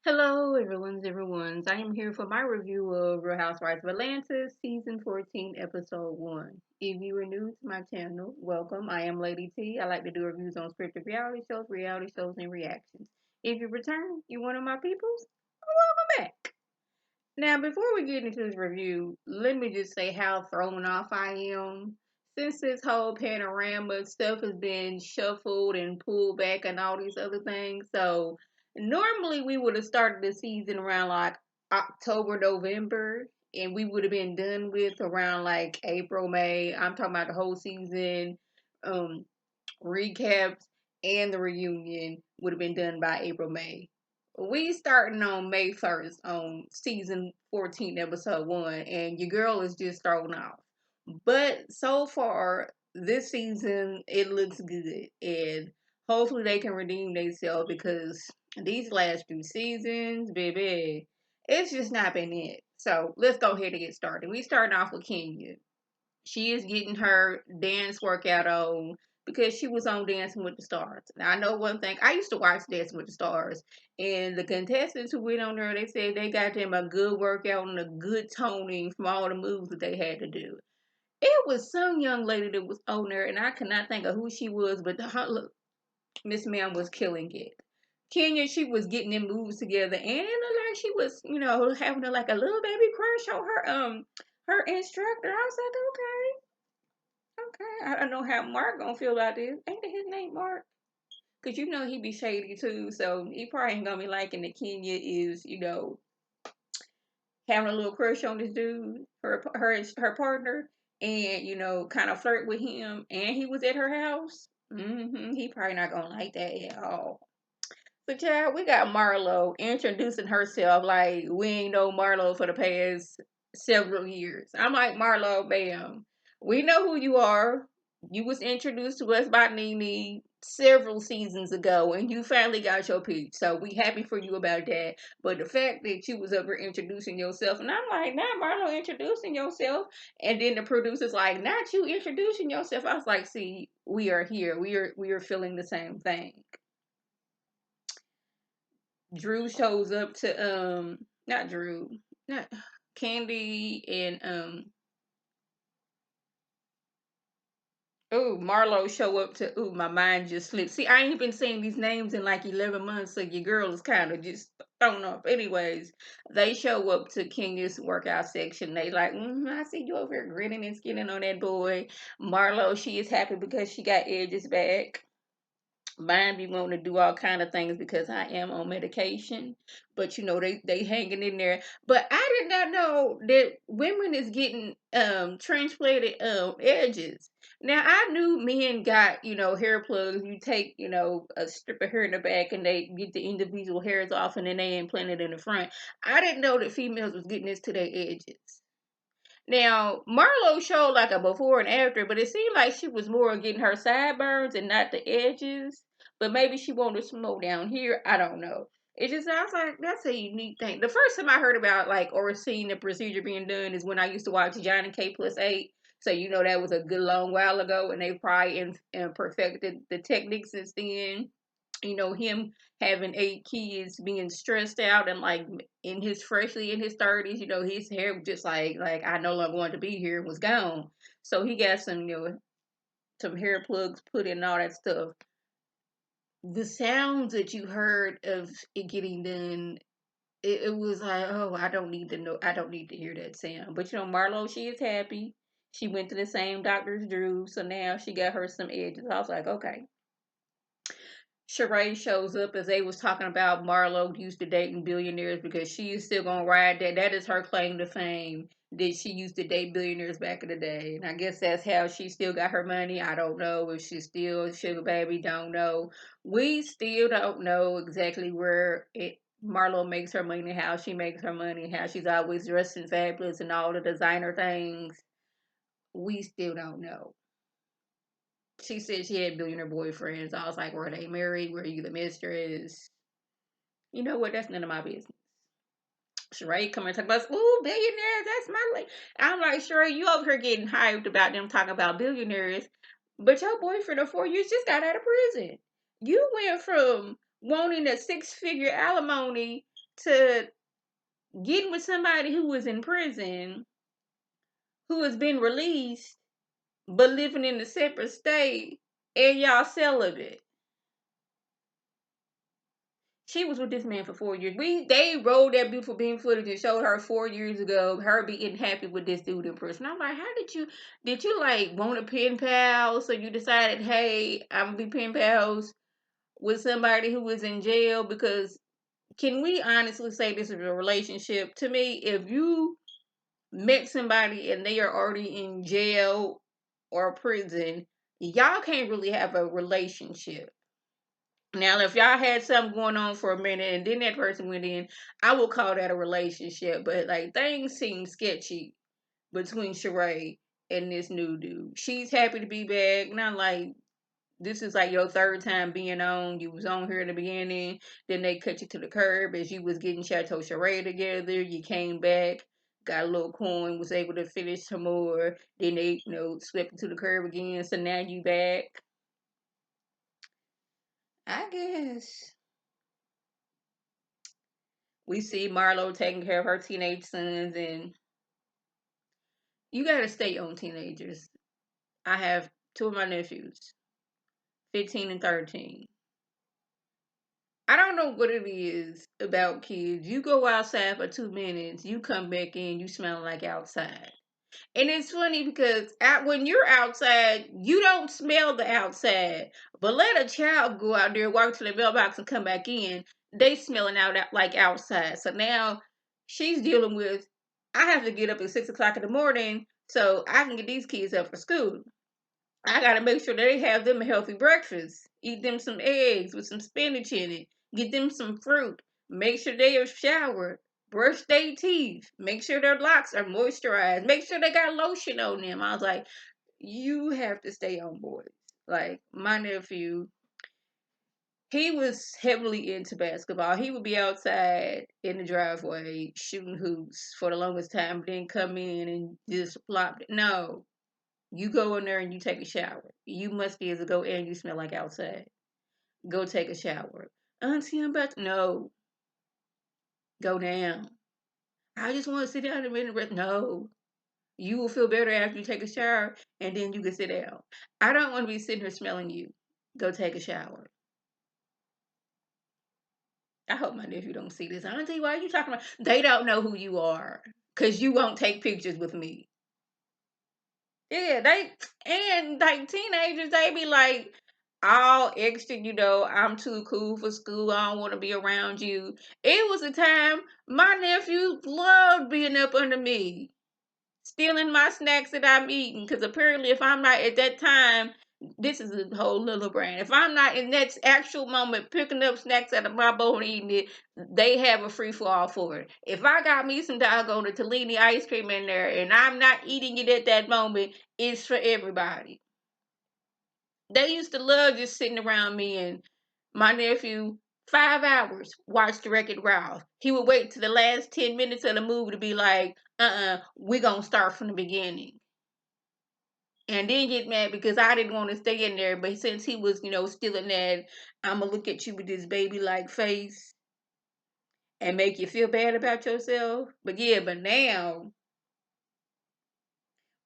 Hello, everyone's. I am here for my review of Real Housewives of Atlanta, Season 14, Episode 1. If you are new to my channel, welcome. I am Lady T. I like to do reviews on scripted reality shows, and reactions. If you return, you're one of my peoples, welcome back. Now, before we get into this review, let me just say how thrown off I am. Since this whole panorama stuff has been shuffled and pulled back and all these other things. So, normally we would have started the season around like October, November, and we would have been done with around like April, May. I'm talking about the whole season, um, recaps, and the reunion would have been done by April, May. We starting on May 1st on season 14, episode 1, and your girl is just thrown off. But so far, this season, it looks good, and hopefully they can redeem themselves because these last two seasons, baby, it's just not been it. So let's go ahead and get started. We starting off with Kenya. She is getting her dance workout on because she was on Dancing with the Stars. Now I know one thing. I used to watch Dancing with the Stars, and the contestants who went on there, they said they got them a good workout and a good toning from all the moves that they had to do. It was some young lady that was on there, and I cannot think of who she was, but look, Miss Ma'am was killing it. Kenya, she was getting them moves together, and it looked like she was, having like a little baby crush on her instructor. I was like, okay, I don't know how Mark gonna feel about this. Ain't his name Mark? Cause you know he be shady too, so he probably ain't gonna be liking that Kenya is, having a little crush on this dude, her partner, and kind of flirt with him, and he was at her house. He probably not gonna like that at all. But yeah, we got Marlo introducing herself like we ain't know Marlo for the past several years. I'm like, Marlo, bam. We know who you are. You was introduced to us by Nene several seasons ago, and you finally got your peach. So we happy for you about that. But the fact that you was over introducing yourself, and I'm like, not Marlo introducing yourself, and then the producer's like, not you introducing yourself. I was like, see, we are here. We are feeling the same thing. Drew shows up to not Drew, not Candy and oh, Marlo show up to my mind just slipped. See, I ain't been saying these names in like 11 months, so your girl is kind of just thrown off. Anyways, they show up to Kenya's workout section. They like, I see you over here grinning and skinning on that boy. Marlo, she is happy because she got edges back. Mine be wanting to do all kind of things because I am on medication, but they hanging in there. But I did not know that women is getting transplanted edges. Now I knew men got hair plugs. You take a strip of hair in the back and they get the individual hairs off and then they implant it in the front. I didn't know that females was getting this to their edges. Now, Marlo showed like a before and after, but it seemed like she was more getting her sideburns and not the edges. But maybe she wanted some more down here. I don't know. It just sounds like that's a unique thing. The first time I heard about like or seen the procedure being done is when I used to watch Johnny K+8. So that was a good long while ago, and they probably perfected the techniques since then. Him having 8 kids, being stressed out, and like freshly in his 30s, his hair was just like I no longer want to be here and was gone. So he got some hair plugs put in and all that stuff. The sounds that you heard of it getting done, it was like, oh, I don't need to know, I don't need to hear that sound. But Marlo, she is happy. She went to the same doctor as Drew, so now she got her some edges. I was like, okay. Sheree shows up as they was talking about Marlo used to dating billionaires because she is still gonna ride that. That is her claim to fame. That she used to date billionaires back in the day. And I guess that's how she still got her money. I don't know if she's still a sugar baby, don't know. We still don't know exactly where Marlo makes her money, how she makes her money, how she's always dressing fabulous and all the designer things. We still don't know. She said she had billionaire boyfriends. I was like, were they married? Were you the mistress? You know what? That's none of my business. Sheree coming and talk about, ooh, billionaires, that's my lady. I'm like, Sheree, you over here getting hyped about them talking about billionaires, but your boyfriend of 4 years just got out of prison. You went from wanting a 6-figure alimony to getting with somebody who was in prison, who has been released, but living in a separate state, and y'all celibate. She was with this man for 4 years. They rolled that beautiful beam footage and showed her 4 years ago, her being happy with this dude in prison. I'm like, how did you like want a pen pal? So you decided, hey, I'm gonna be pen pals with somebody who was in jail? Because can we honestly say this is a relationship? To me, if you met somebody and they are already in jail or prison, y'all can't really have a relationship. Now, if y'all had something going on for a minute and then that person went in, I would call that a relationship. But like things seem sketchy between Sheree and this new dude. She's happy to be back. Not like this is like your third time being on. You was on here in the beginning, then they cut you to the curb as you was getting Chateau Sheree together. You came back, got a little coin, was able to finish some more. Then they, swept you to the curb again. So now you back. I guess. We see Marlo taking care of her teenage sons, and you gotta stay on teenagers. I have two of my nephews, 15 and 13. I don't know what it is about kids. You go outside for 2 minutes, you come back in, you smell like outside. And it's funny because when you're outside, you don't smell the outside. But let a child go out there, walk to the mailbox, and come back in. They smelling out like outside. So now she's dealing with. I have to get up at 6 o'clock in the morning so I can get these kids up for school. I gotta make sure they have them a healthy breakfast. Eat them some eggs with some spinach in it. Get them some fruit. Make sure they are showered. Brush their teeth. Make sure their locks are moisturized. Make sure they got lotion on them. I was like, you have to stay on board. Like my nephew, he was heavily into basketball. He would be outside in the driveway shooting hoops for the longest time, then come in and just flop. No, you go in there and you take a shower. You must be able to go and you smell like outside. Go take a shower. Auntie, I'm about to. No, go down. I just want to sit down and rest. No, you will feel better after you take a shower and then you can sit down. I don't want to be sitting here smelling you. Go take a shower. I hope my nephew don't see this. Auntie, why are you talking about? They don't know who you are because you won't take pictures with me. Yeah, and like teenagers, they be like all extra, I'm too cool for school. I don't want to be around you. It was a time my nephew loved being up under me, stealing my snacks that I'm eating. Because apparently, if I'm not at that time, this is a whole little brand. If I'm not in that actual moment picking up snacks out of my bowl and eating it, they have a free for all for it. If I got me some doggone Tellini ice cream in there and I'm not eating it at that moment, it's for everybody. They used to love just sitting around me and my nephew 5 hours watched Wreck-It Ralph. He would wait to the last 10 minutes of the movie to be like, we're going to start from the beginning. And then get mad because I didn't want to stay in there. But since he was, still in that, I'm going to look at you with this baby-like face and make you feel bad about yourself. But yeah, but now,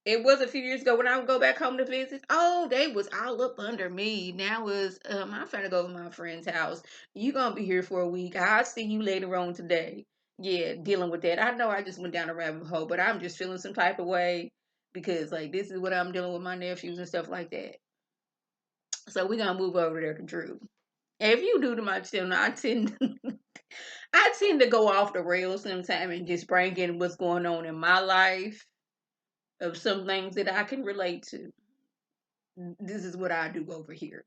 it was a few years ago when I would go back home to visit. Oh, they was all up under me. Now was I'm finna go to my friend's house. You gonna be here for a week. I'll see you later on today. Yeah, dealing with that. I know I just went down a rabbit hole, but I'm just feeling some type of way because like this is what I'm dealing with my nephews and stuff like that. So we're gonna move over there to Drew. If you do to my children, I tend to go off the rails sometimes and just bring in what's going on in my life of some things that I can relate to. This is what I do over here.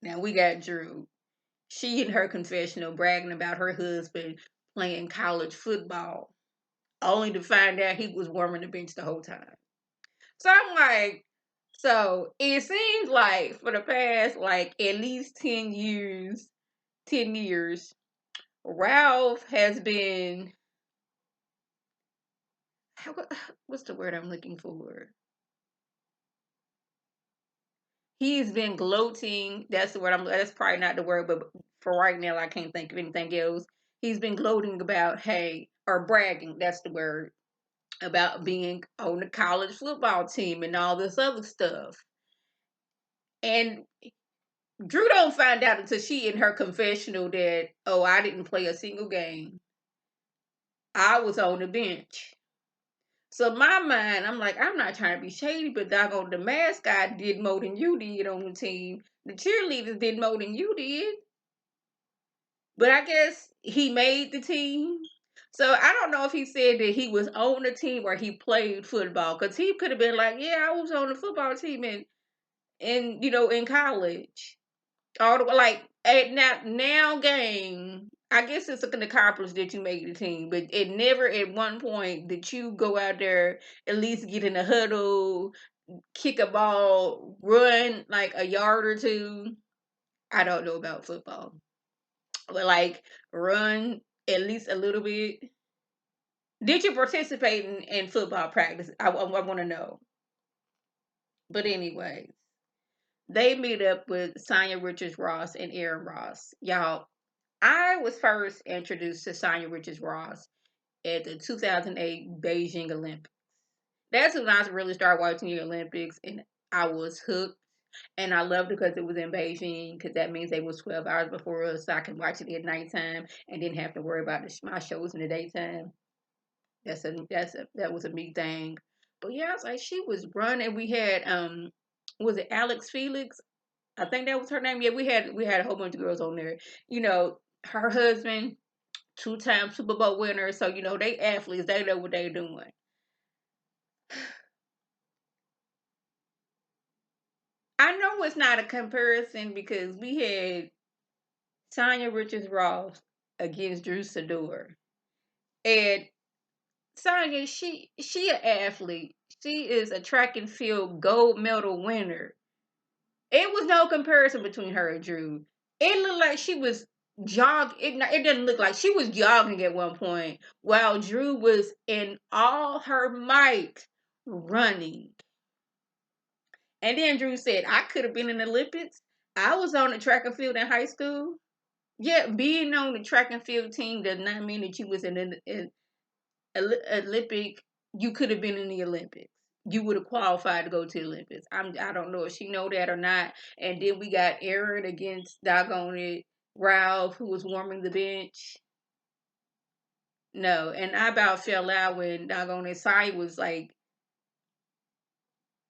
Now we got Drew. She in her confessional bragging about her husband playing college football, only to find out he was warming the bench the whole time. So I'm like, so it seems like for the past like at least 10 years, Ralph has been what's the word I'm looking for? He's been gloating. That's the word. That's probably not the word, but for right now, I can't think of anything else. he's been gloating about, hey, or bragging, that's the word, about being on the college football team and all this other stuff. And Drew don't find out until she in her confessional that, oh, I didn't play a single game. I was on the bench. So my mind, I'm like, I'm not trying to be shady, but doggone the mascot did more than you did on the team. The cheerleaders did more than you did. But I guess he made the team. So I don't know if he said that he was on the team or he played football. Because he could have been like, yeah, I was on the football team in college. All the way, like at now game. I guess it's an accomplishment that you made the team, but it never at one point did you go out there at least get in a huddle, kick a ball, run like a yard or two. I don't know about football, but like run at least a little bit. Did you participate in football practice? I want to know. But anyway, they meet up with Sonya Richards Ross and Aaron Ross. Y'all, I was first introduced to Sonya Richards Ross at the 2008 Beijing Olympics. That's when I really started watching the Olympics, and I was hooked. And I loved it because it was in Beijing, because that means they was 12 hours before us, so I could watch it at nighttime and didn't have to worry about my shows in the daytime. That was a big thing. But yeah, I was like, she was running. We had was it Alex Felix? I think that was her name. Yeah, we had a whole bunch of girls on there. Her husband, two-time Super Bowl winner. So they athletes. They know what they're doing. I know it's not a comparison because we had Tanya Richards Ross against Drew Sador, and Sonya, she an athlete. She is a track and field gold medal winner. It was no comparison between her and Drew. It looked like she was it didn't look like she was jogging at one point while Drew was in all her might running. And then Drew said, I could have been in the Olympics. I was on the track and field in high school. Yeah, being on the track and field team does not mean that you was in an Olympic. You could have been in the Olympics. You would have qualified to go to the Olympics. I don't know if she know that or not. And then we got Aaron against doggone it Ralph, who was warming the bench. No, and I about fell out when doggone it Sai was like,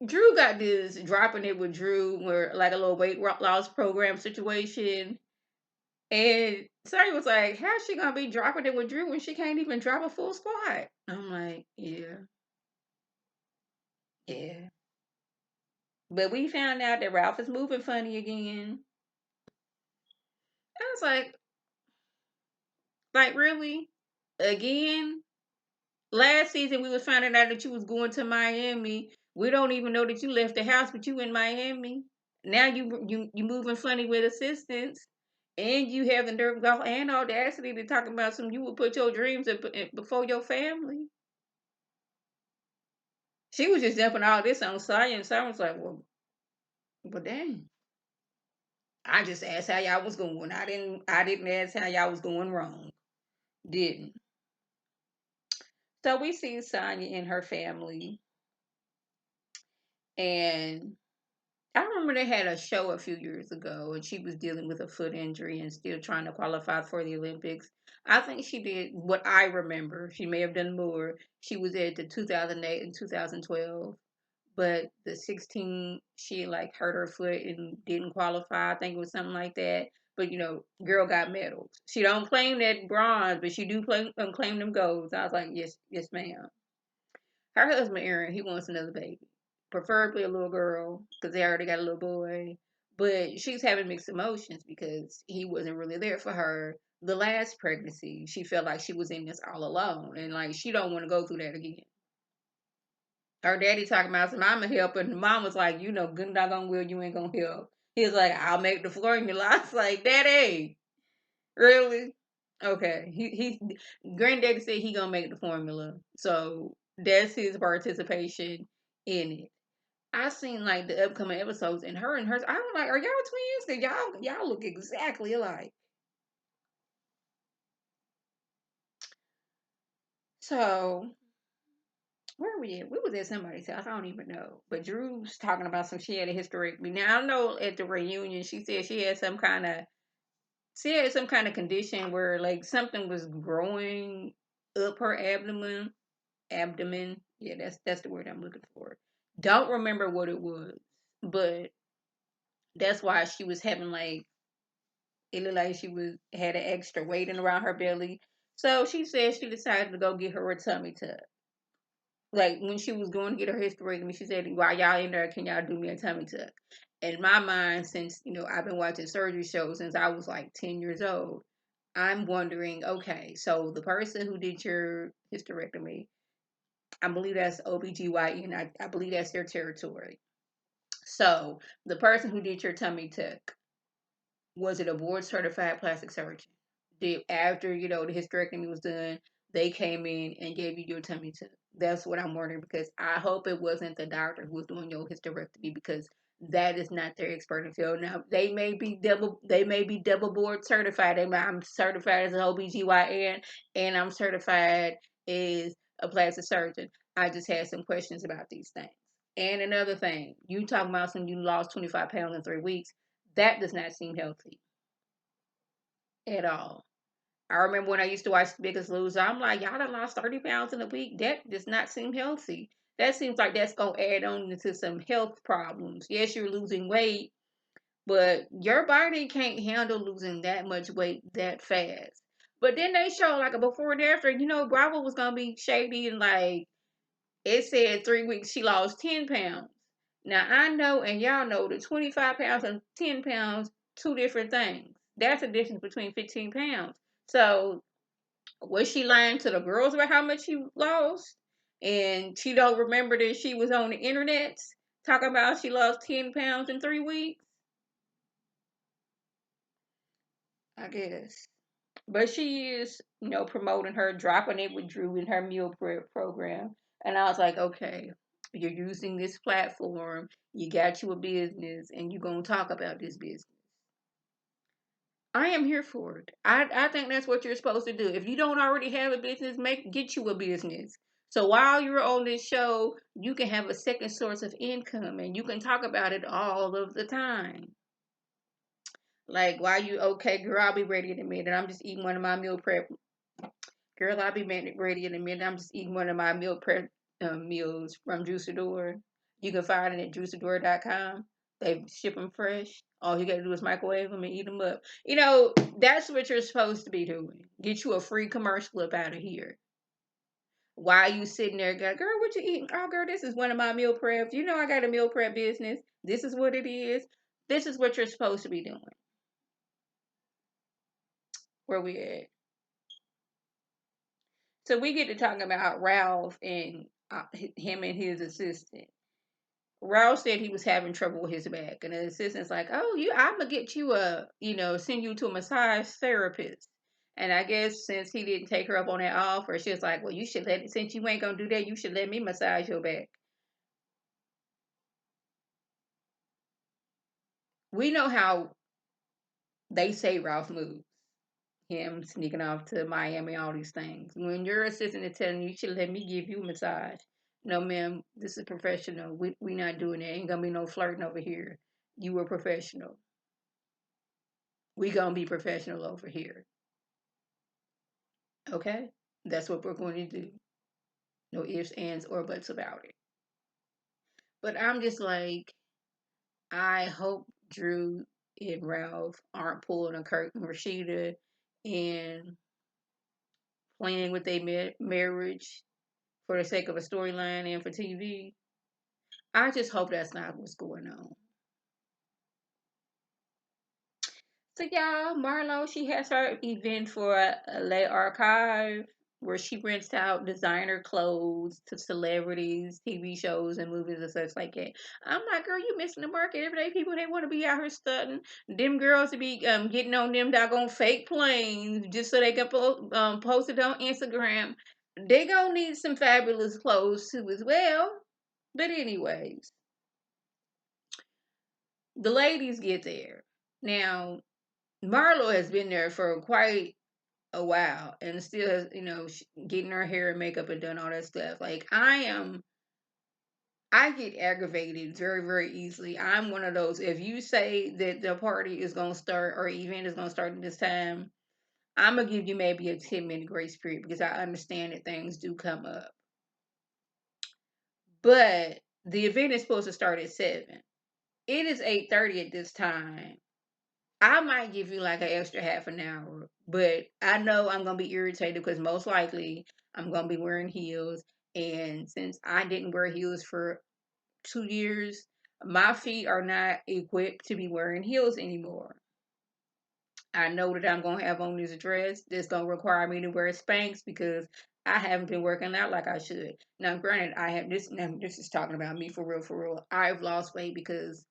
Drew got this dropping it with Drew, where like a little weight loss program situation. And Sai was like, how's she gonna be dropping it with Drew when she can't even drop a full squat? I'm like, yeah, yeah. But we found out that Ralph is moving funny again. I was like really? Again? Last season we was finding out that you was going to Miami. We don't even know that you left the house, but you in Miami. Now you moving funny with assistants. And you have the nerve and audacity to talk about some you would put your dreams before your family. She was just dumping all this on science. I was like, well dang. I just asked how y'all was going. I didn't ask how y'all was going wrong. Didn't. So we see Sonya and her family, and I remember they had a show a few years ago, and she was dealing with a foot injury and still trying to qualify for the Olympics. I think she did what I remember. She may have done more. She was at the 2008 and 2012, but the 16 she like hurt her foot and didn't qualify. I think it was something like that. But girl got medals. She don't claim that bronze, but she do claim them golds. I was like, yes, yes, ma'am. Her husband Aaron, he wants another baby, preferably a little girl, because they already got a little boy. But she's having mixed emotions because he wasn't really there for her the last pregnancy. She felt like she was in this all alone, and like she don't want to go through that again. Her daddy talking about some mama help, and the mom was like, good and doggone well you ain't gonna help. He was like, I'll make the formula. I was like, Daddy, really? Okay. Granddaddy said he gonna make the formula. So that's his participation in it. I seen like the upcoming episodes and hers. I was like, are y'all twins? Cause y'all look exactly alike. So where were we at? We was at somebody's house. I don't even know. But Drew's talking about some she had a hysterectomy. Now I know at the reunion she said she had some kind of condition where like something was growing up her abdomen. Abdomen. Yeah, that's the word I'm looking for. Don't remember what it was, but that's why she was having like it looked like she was had an extra weight in around her belly. So she said she decided to go get her a tummy tuck. Like when she was going to get her hysterectomy, she said, "While y'all in there, can y'all do me a tummy tuck?" In my mind, since I've been watching surgery shows since I was like 10 years old, I'm wondering, okay, so the person who did your hysterectomy, I believe that's OBGYN. I believe that's their territory. So the person who did your tummy tuck, was it a board certified plastic surgeon? Did after the hysterectomy was done, they came in and gave you your tummy tuck? That's what I'm wondering because I hope it wasn't the doctor who was doing your hysterectomy because that is not their expert in field. Now they may be double board certified. I'm certified as an OBGYN and I'm certified as a plastic surgeon. I just had some questions about these things. And another thing, you talking about some you lost 25 pounds in 3 weeks. That does not seem healthy at all. I remember when I used to watch The Biggest Loser, I'm like, y'all done lost 30 pounds in a week. That does not seem healthy. That seems like that's going to add on into some health problems. Yes, you're losing weight, but your body can't handle losing that much weight that fast. But then they show like a before and after, Bravo was going to be shady and like, it said 3 weeks she lost 10 pounds. Now I know and y'all know that 25 pounds and 10 pounds, two different things. That's a difference between 15 pounds. So was she lying to the girls about how much she lost? And she don't remember that she was on the internet talking about she lost 10 pounds in 3 weeks? I guess. But she is, promoting her, dropping it with Drew in her meal prep program. And I was like, okay, you're using this platform, you got you a business, and you're going to talk about this business. I am here for it. I think that's what you're supposed to do. If you don't already have a business, get you a business. So while you're on this show, you can have a second source of income and you can talk about it all of the time. Like, why you okay, girl, I'll be ready in a minute. I'm just eating one of my meal prep. Girl, I'll be ready in a minute. I'm just eating one of my meal prep meals from Juicador. You can find it at juicador.com. They ship them fresh. All you got to do is microwave them and eat them up. That's what you're supposed to be doing. Get you a free commercial up out of here. Why you sitting there, girl, what you eating? Oh, girl, this is one of my meal preps. I got a meal prep business. This is what it is. This is what you're supposed to be doing. Where we at? So we get to talking about Ralph and him and his assistant. Ralph said he was having trouble with his back, and the assistant's like, "Oh, I'm gonna get you send you to a massage therapist." And I guess since he didn't take her up on that offer, she was like, "Well, you should since you ain't gonna do that, you should let me massage your back." We know how they say Ralph moves. Him sneaking off to Miami, all these things. When your assistant is telling you, you should let me give you a massage. No, ma'am, this is professional. We not doing that. Ain't gonna be no flirting over here. You were professional. We gonna be professional over here. Okay? That's what we're going to do. No ifs, ands, or buts about it. But I'm just like, I hope Drew and Ralph aren't pulling a Kurt and Rashida and playing with their marriage for the sake of a storyline and for TV. I just hope that's not what's going on. So y'all, Marlo, she has her event for Le Archive where she rents out designer clothes to celebrities, TV shows, and movies and such like that. I'm like, girl, you missing the market. Everyday people, they want to be out here stunting. Them girls to be getting on them doggone fake planes just so they can post it on Instagram. They gonna need some fabulous clothes too as well. But anyways, the ladies get there. Now, Marlo has been there for quite a while and still has, getting her hair and makeup and done all that stuff. Like I get aggravated very, very easily. I'm one of those. If you say that the party is gonna start or event is gonna start at this time, I'm gonna give you maybe a 10-minute grace period because I understand that things do come up. But the event is supposed to start at 7. It is 8:30 at this time. I might give you like an extra half an hour, but I know I'm gonna be irritated because most likely I'm gonna be wearing heels. And since I didn't wear heels for 2 years, my feet are not equipped to be wearing heels anymore. I know that I'm gonna have on this dress that's gonna require me to wear Spanx because I haven't been working out like I should. Now, granted, I have this. Now, this is talking about me for real, for real. I've lost weight because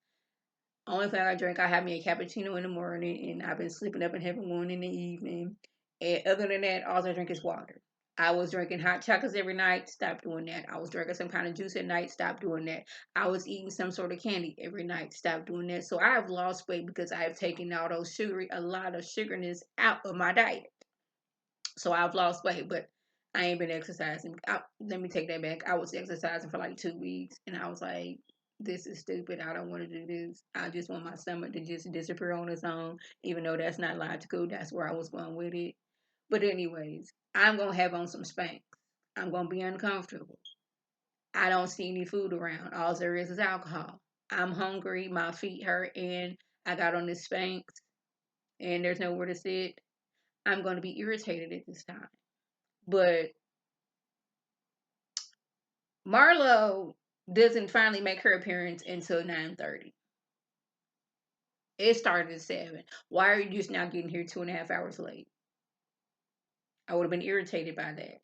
only thing I drink, I have me a cappuccino in the morning, and I've been sleeping up and having one in the evening. And other than that, all I drink is water. I was drinking hot chocolates every night, stopped doing that. I was drinking some kind of juice at night, stopped doing that. I was eating some sort of candy every night, stopped doing that. So I have lost weight because I have taken all those a lot of sugarness out of my diet. So I've lost weight, but I ain't been exercising. Let me take that back. I was exercising for like 2 weeks, and I was like, this is stupid. I don't want to do this. I just want my stomach to just disappear on its own, even though that's not logical. That's where I was going with it. But anyways, I'm going to have on some Spanx. I'm going to be uncomfortable. I don't see any food around. All there is alcohol. I'm hungry. My feet hurt, and I got on this Spanx, and there's nowhere to sit. I'm going to be irritated at this time. But Marlo doesn't finally make her appearance until 9:30. It started at 7. Why are you just now getting here 2.5 hours late? I would have been irritated by that.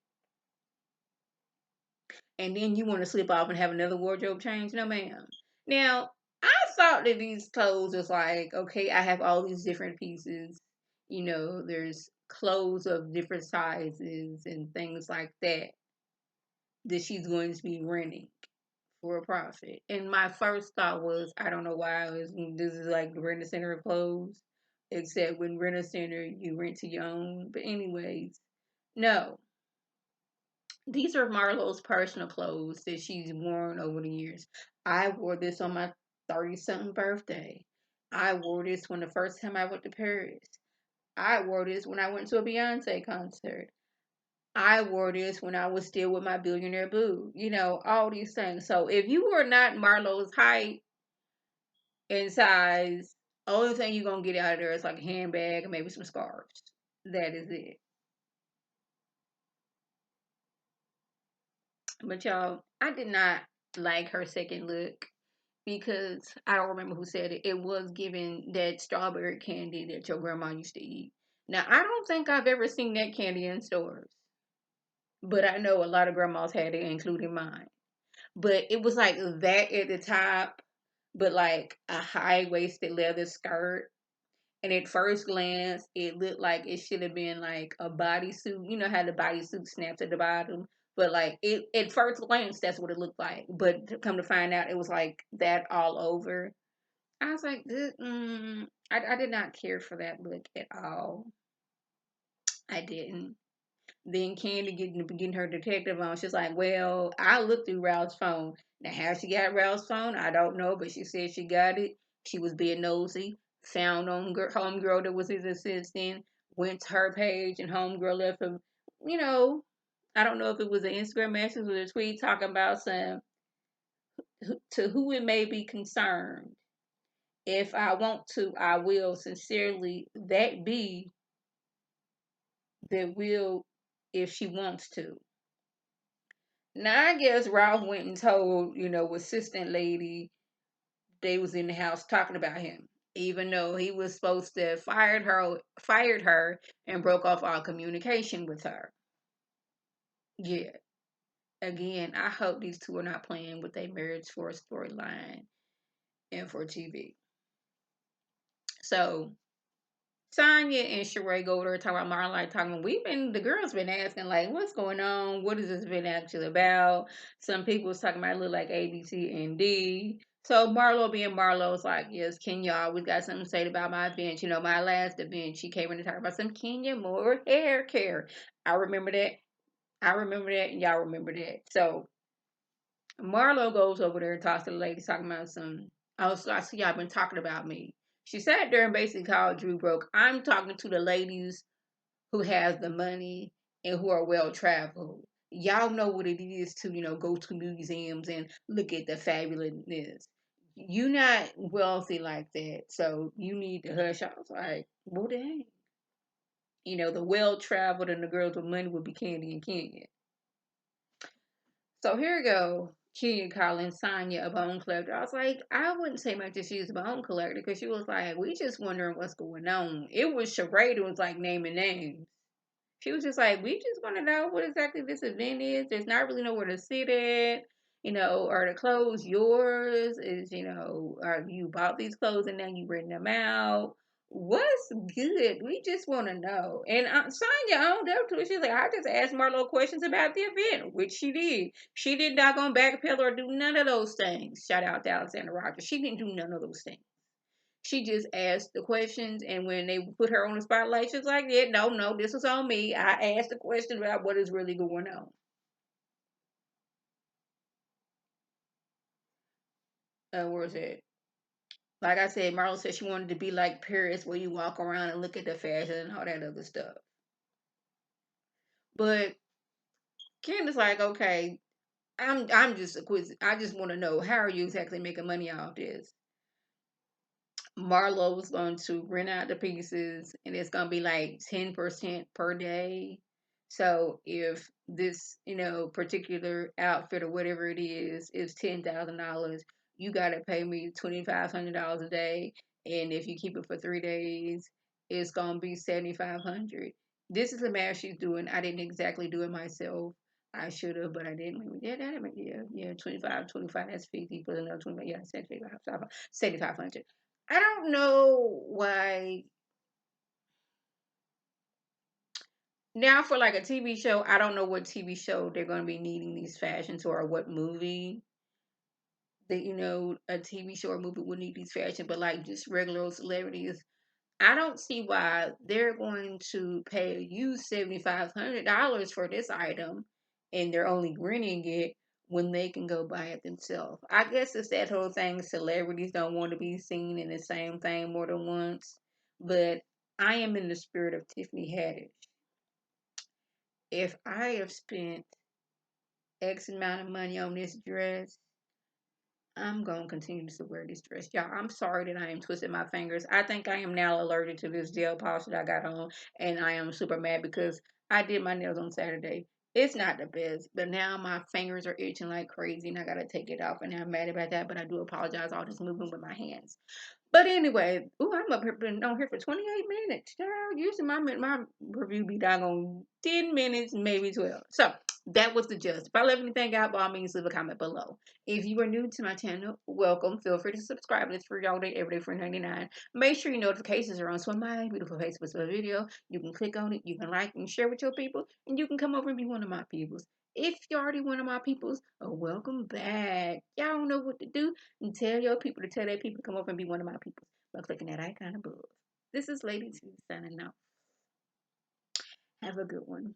And then you want to slip off and have another wardrobe change? No, ma'am. Now, I thought that these clothes was like, okay, I have all these different pieces. There's clothes of different sizes and things like that she's going to be renting for a profit. And my first thought was, I don't know why this is like the rent a center of clothes, except when rent a center you rent to your own. But anyways, no, these are Marlo's personal clothes that she's worn over the years. I wore this on my 30-something birthday. I wore this when the first time I went to Paris. I wore this when I went to a Beyonce concert. I wore this when I was still with my billionaire boo. All these things. So if you were not Marlo's height and size, only thing you're gonna get out of there is like a handbag and maybe some scarves. That is it. But y'all, I did not like her second look because I don't remember who said it. It was given that strawberry candy that your grandma used to eat. Now I don't think I've ever seen that candy in stores, but I know a lot of grandmas had it, including mine. But it was like that at the top, but like a high waisted leather skirt. And at first glance, it looked like it should have been like a bodysuit. You know how the bodysuit snaps at the bottom? But like it at first glance, that's what it looked like. But to come to find out, it was like that all over. I was like, I did not care for that look at all. I didn't. Then Candy getting her detective on. She's like, well, I looked through Ralph's phone. Now, how she got Ralph's phone, I don't know, but she said she got it. She was being nosy. Found on homegirl that was his assistant. Went to her page, and homegirl left him. You know, I don't know if it was an Instagram message or a tweet talking about some to who it may be concerned. If I want to, I will. Sincerely, that be that will if she wants to. Now I guess Ralph went and told, assistant lady they was in the house talking about him, even though he was supposed to have fired her, and broke off all communication with her. Yeah. Again, I hope these two are not playing with their marriage for a storyline and for TV. So Tanya and Sheree go over there talking about Marlon, like talking. The girls been asking like, what's going on? What has this been actually about? Some people was talking about it look like ABC and D. So Marlo being Marlo's like, yes, Kenya always got something to say about my event. You know, my last event, she came in to talk about some Kenya more hair care. I remember that. I remember that, and y'all remember that. So Marlo goes over there and talks to the lady talking about some. Oh, so I see y'all been talking about me. She sat there and basically called Drew broke. I'm talking to the ladies who has the money and who are well traveled. Y'all know what it is to, go to museums and look at the fabulousness. You not wealthy like that, so you need to hush. I was like, well, dang. The well traveled and the girls with money would be Candy and Kenya. So here we go. Kenya calling Sonya a bone collector. I was like, I wouldn't say much that she's a bone collector because she was like, we just wondering what's going on. It was charade. It was like naming names. She was just like, we just want to know what exactly this event is. There's not really nowhere to sit at. Are the clothes yours? Are you bought these clothes and then you renting them out? What's good? We just want to know. And Sonya owned up to it. She's like, I just asked Marlo questions about the event, which she did. She did not go backpedal or do none of those things. Shout out to Alexander Rogers. She didn't do none of those things. She just asked the questions, and when they put her on the spotlight, she's like, "Yeah, no, no, this was on me. I asked the question about what is really going on." Where's it? Like I said, Marlo said she wanted to be like Paris, where you walk around and look at the fashion and all that other stuff. But Candace like, okay, I'm just a quiz. I just want to know how are you exactly making money out of this? Marlo was going to rent out the pieces and it's going to be like 10% per day. So if this, particular outfit or whatever it is $10,000, you got to pay me $2,500 a day. And if you keep it for 3 days, it's going to be 7,500. This is the math she's doing. I didn't exactly do it myself. I should have, but I didn't. Yeah, yeah, 25, that's 50 plus another 25. Yeah, 7,500. I don't know why. Now, for like a TV show, I don't know what TV show they're going to be needing these fashions or what movie that, a TV show or movie would need these fashions, but like just regular old celebrities. I don't see why they're going to pay you $7,500 for this item and they're only renting it when they can go buy it themselves. I guess it's that whole thing celebrities don't want to be seen in the same thing more than once. But I am in the spirit of Tiffany Haddish. If I have spent X amount of money on this dress, I'm going to continue to wear this dress. Y'all, I'm sorry that I am twisting my fingers. I think I am now allergic to this gel polish that I got on. And I am super mad because I did my nails on Saturday. It's not the best, but now my fingers are itching like crazy and I got to take it off. And I'm mad about that, but I do apologize. All this moving with my hands. But anyway, I'm up here been on here for 28 minutes. Child, usually my review be down on 10 minutes, maybe 12. So that was the gist. If I left anything out, by all means, leave a comment below. If you are new to my channel, welcome. Feel free to subscribe. It's free all day, every day for 99. Make sure your notifications are on so my beautiful face with a video. You can click on it, you can like and share with your people, and you can come over and be one of my peoples. If you're already one of my peoples, welcome back. Y'all don't know what to do and tell your people to tell their people to come over and be one of my people by clicking that icon above. This is Lady T signing out. Have a good one.